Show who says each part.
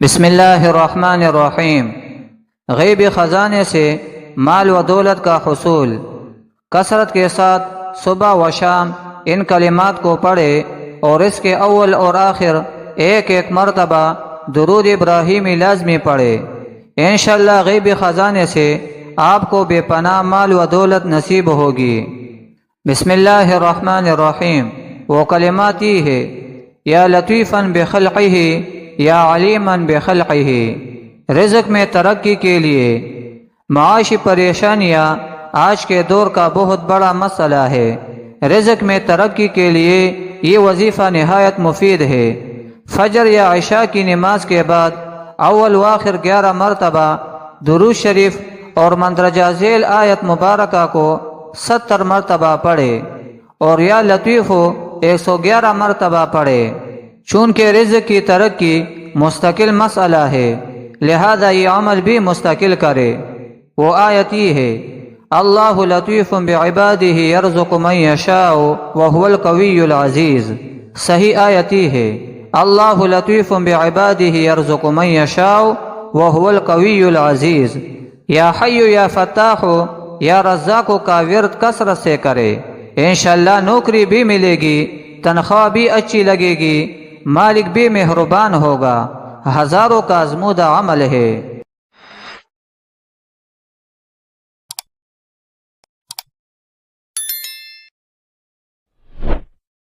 Speaker 1: بسم اللہ الرحمن الرحیم۔ غیبی خزانے سے مال و دولت کا حصول۔ کثرت کے ساتھ صبح و شام ان کلمات کو پڑھے اور اس کے اول اور آخر ایک ایک مرتبہ درود ابراہیمی لازمی پڑھے۔ انشاءاللہ غیبی خزانے سے آپ کو بے پناہ مال و دولت نصیب ہوگی۔ بسم اللہ الرحمن الرحیم۔ وہ کلمات یہ ہے: یا لطیفاً بخلقہ یا علیماً بخلقہ۔ رزق میں ترقی کے لیے معاشی پریشانیاں آج کے دور کا بہت بڑا مسئلہ ہے۔ رزق میں ترقی کے لیے یہ وظیفہ نہایت مفید ہے۔ فجر یا عشاء کی نماز کے بعد اول و آخر 11 مرتبہ درود شریف اور مندرجہ ذیل آیت مبارکہ کو 70 مرتبہ پڑھے اور یا لطیف 111 مرتبہ پڑھے۔ چونکہ رزق کی ترقی مستقل مسئلہ ہے، لہذا یہ عمل بھی مستقل کرے۔ وہ آیت یہ ہے: اللہ لطیف بعبادہ یرزق من یشاء وہو القوی العزیز۔ صحیح آیت یہ ہے: اللہ لطیف بعبادہ یرزق من یشاء وہو القوی العزیز۔ یا حی یا فتاح یا رزاق کا ورد کثرت سے کرے، انشاءاللہ نوکری بھی ملے گی، تنخواہ بھی اچھی لگے گی، مالک بھی مہربان ہوگا۔ ہزاروں کا آزمودہ عمل ہے۔